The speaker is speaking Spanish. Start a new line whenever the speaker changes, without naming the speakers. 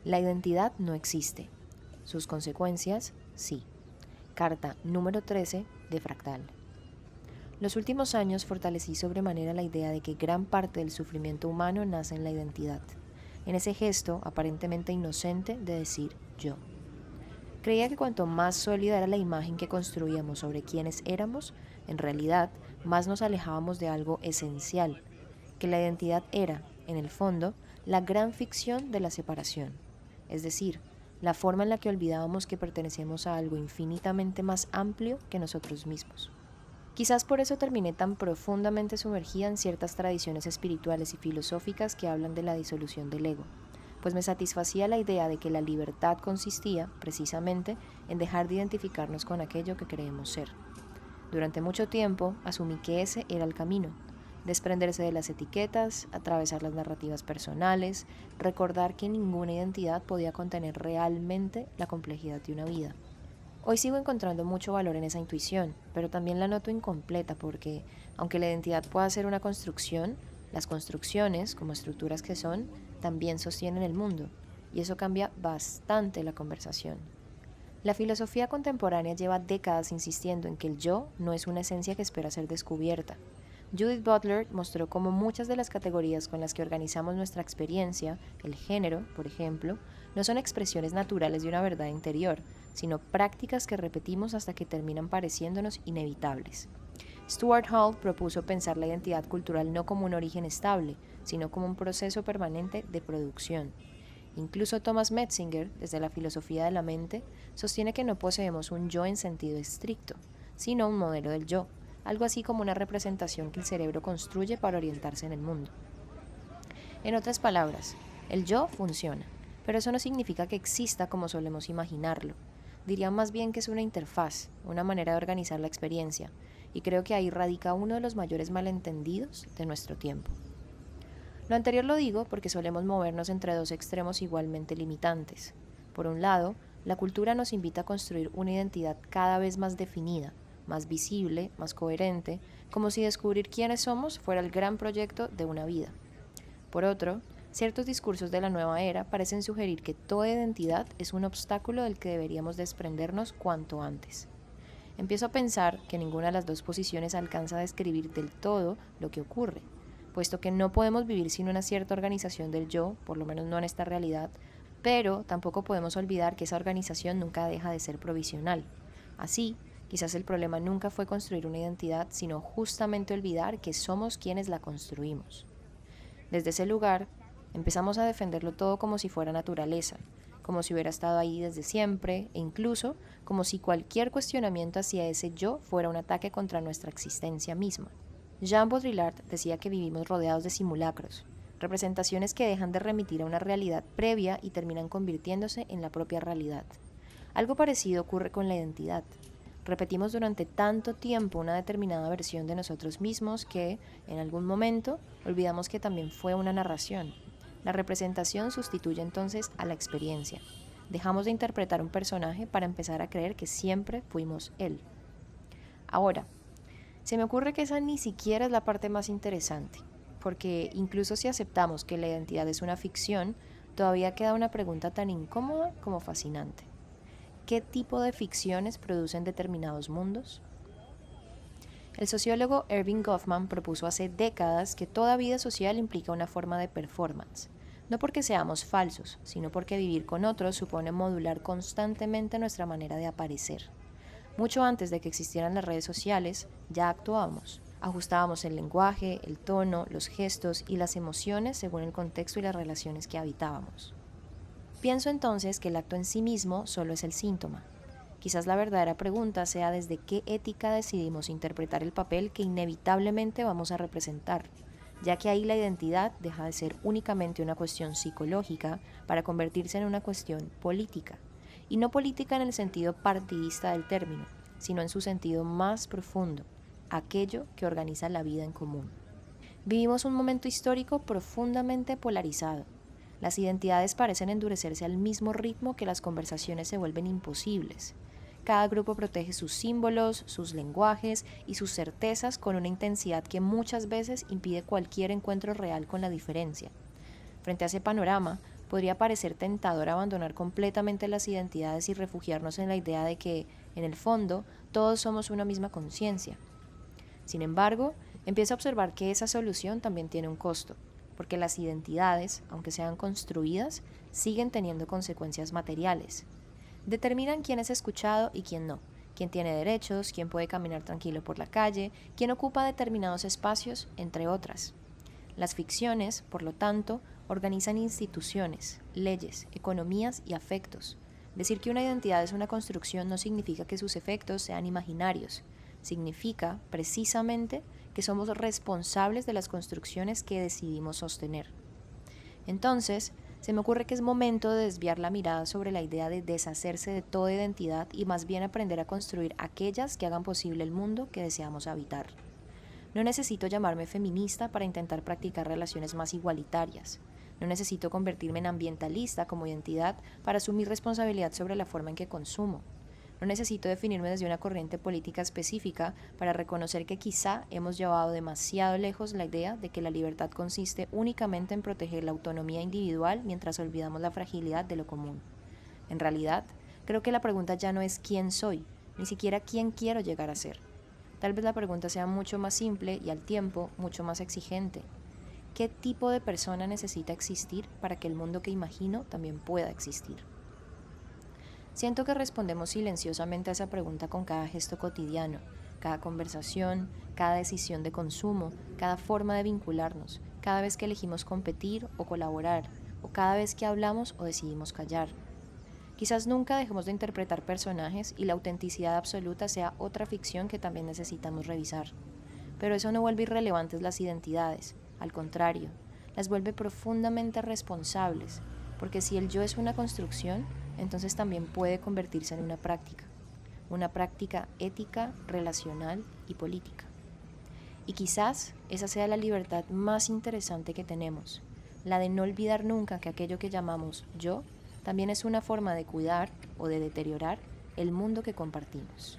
La identidad no existe. Sus consecuencias, sí. Carta número 13 de Fractal. Los últimos años fortalecí sobremanera la idea de que gran parte del sufrimiento humano nace en la identidad, en ese gesto aparentemente inocente de decir yo. Creía que cuanto más sólida era la imagen que construíamos sobre quiénes éramos, en realidad más nos alejábamos de algo esencial, que la identidad era, en el fondo, la gran ficción de la separación, es decir, la forma en la que olvidábamos que pertenecemos a algo infinitamente más amplio que nosotros mismos. Quizás por eso terminé tan profundamente sumergida en ciertas tradiciones espirituales y filosóficas que hablan de la disolución del ego, pues me satisfacía la idea de que la libertad consistía, precisamente, en dejar de identificarnos con aquello que creemos ser. Durante mucho tiempo asumí que ese era el camino: desprenderse de las etiquetas, atravesar las narrativas personales, recordar que ninguna identidad podía contener realmente la complejidad de una vida. Hoy sigo encontrando mucho valor en esa intuición, pero también la noto incompleta porque, aunque la identidad pueda ser una construcción, las construcciones, como estructuras que son, también sostienen el mundo, y eso cambia bastante la conversación. La filosofía contemporánea lleva décadas insistiendo en que el yo no es una esencia que espera ser descubierta. Judith Butler mostró cómo muchas de las categorías con las que organizamos nuestra experiencia, el género, por ejemplo, no son expresiones naturales de una verdad interior, sino prácticas que repetimos hasta que terminan pareciéndonos inevitables. Stuart Hall propuso pensar la identidad cultural no como un origen estable, sino como un proceso permanente de producción. Incluso Thomas Metzinger, desde la filosofía de la mente, sostiene que no poseemos un yo en sentido estricto, sino un modelo del yo, algo así como una representación que el cerebro construye para orientarse en el mundo. En otras palabras, el yo funciona, pero eso no significa que exista como solemos imaginarlo. Diría más bien que es una interfaz, una manera de organizar la experiencia, y creo que ahí radica uno de los mayores malentendidos de nuestro tiempo. Lo anterior lo digo porque solemos movernos entre dos extremos igualmente limitantes. Por un lado, la cultura nos invita a construir una identidad cada vez más definida, más visible, más coherente, como si descubrir quiénes somos fuera el gran proyecto de una vida. Por otro, ciertos discursos de la nueva era parecen sugerir que toda identidad es un obstáculo del que deberíamos desprendernos cuanto antes. Empiezo a pensar que ninguna de las dos posiciones alcanza a describir del todo lo que ocurre, puesto que no podemos vivir sin una cierta organización del yo, por lo menos no en esta realidad, pero tampoco podemos olvidar que esa organización nunca deja de ser provisional. Así, quizás el problema nunca fue construir una identidad, sino justamente olvidar que somos quienes la construimos. Desde ese lugar, empezamos a defenderlo todo como si fuera naturaleza, como si hubiera estado ahí desde siempre, e incluso como si cualquier cuestionamiento hacia ese yo fuera un ataque contra nuestra existencia misma. Jean Baudrillard decía que vivimos rodeados de simulacros, representaciones que dejan de remitir a una realidad previa y terminan convirtiéndose en la propia realidad. Algo parecido ocurre con la identidad. Repetimos durante tanto tiempo una determinada versión de nosotros mismos que, en algún momento, olvidamos que también fue una narración. La representación sustituye entonces a la experiencia. Dejamos de interpretar un personaje para empezar a creer que siempre fuimos él. Ahora, se me ocurre que esa ni siquiera es la parte más interesante, porque incluso si aceptamos que la identidad es una ficción, todavía queda una pregunta tan incómoda como fascinante. ¿Qué tipo de ficciones producen determinados mundos? El sociólogo Erving Goffman propuso hace décadas que toda vida social implica una forma de performance, no porque seamos falsos, sino porque vivir con otros supone modular constantemente nuestra manera de aparecer. Mucho antes de que existieran las redes sociales, ya actuábamos. Ajustábamos el lenguaje, el tono, los gestos y las emociones según el contexto y las relaciones que habitábamos. Pienso entonces que el acto en sí mismo solo es el síntoma. Quizás la verdadera pregunta sea desde qué ética decidimos interpretar el papel que inevitablemente vamos a representar, ya que ahí la identidad deja de ser únicamente una cuestión psicológica para convertirse en una cuestión política. Y no política en el sentido partidista del término, sino en su sentido más profundo, aquello que organiza la vida en común. Vivimos un momento histórico profundamente polarizado. Las identidades parecen endurecerse al mismo ritmo que las conversaciones se vuelven imposibles. Cada grupo protege sus símbolos, sus lenguajes y sus certezas con una intensidad que muchas veces impide cualquier encuentro real con la diferencia. Frente a ese panorama, Podría parecer tentador abandonar completamente las identidades y refugiarnos en la idea de que, en el fondo, todos somos una misma conciencia. Sin embargo, empiezo a observar que esa solución también tiene un costo, porque las identidades, aunque sean construidas, siguen teniendo consecuencias materiales. Determinan quién es escuchado y quién no, quién tiene derechos, quién puede caminar tranquilo por la calle, quién ocupa determinados espacios, entre otras. Las ficciones, por lo tanto, organizan instituciones, leyes, economías y afectos. Decir que una identidad es una construcción no significa que sus efectos sean imaginarios. Significa, precisamente, que somos responsables de las construcciones que decidimos sostener. Entonces, se me ocurre que es momento de desviar la mirada sobre la idea de deshacerse de toda identidad y más bien aprender a construir aquellas que hagan posible el mundo que deseamos habitar. No necesito llamarme feminista para intentar practicar relaciones más igualitarias. No necesito convertirme en ambientalista como identidad para asumir responsabilidad sobre la forma en que consumo. No necesito definirme desde una corriente política específica para reconocer que quizá hemos llevado demasiado lejos la idea de que la libertad consiste únicamente en proteger la autonomía individual mientras olvidamos la fragilidad de lo común. En realidad, creo que la pregunta ya no es quién soy, ni siquiera quién quiero llegar a ser. Tal vez la pregunta sea mucho más simple y al tiempo mucho más exigente. ¿Qué tipo de persona necesita existir para que el mundo que imagino también pueda existir? Siento que respondemos silenciosamente a esa pregunta con cada gesto cotidiano, cada conversación, cada decisión de consumo, cada forma de vincularnos, cada vez que elegimos competir o colaborar, o cada vez que hablamos o decidimos callar. Quizás nunca dejemos de interpretar personajes y la autenticidad absoluta sea otra ficción que también necesitamos revisar. Pero eso no vuelve irrelevantes las identidades, al contrario, las vuelve profundamente responsables, porque si el yo es una construcción, entonces también puede convertirse en una práctica ética, relacional y política. Y quizás esa sea la libertad más interesante que tenemos, la de no olvidar nunca que aquello que llamamos yo también es una forma de cuidar o de deteriorar el mundo que compartimos.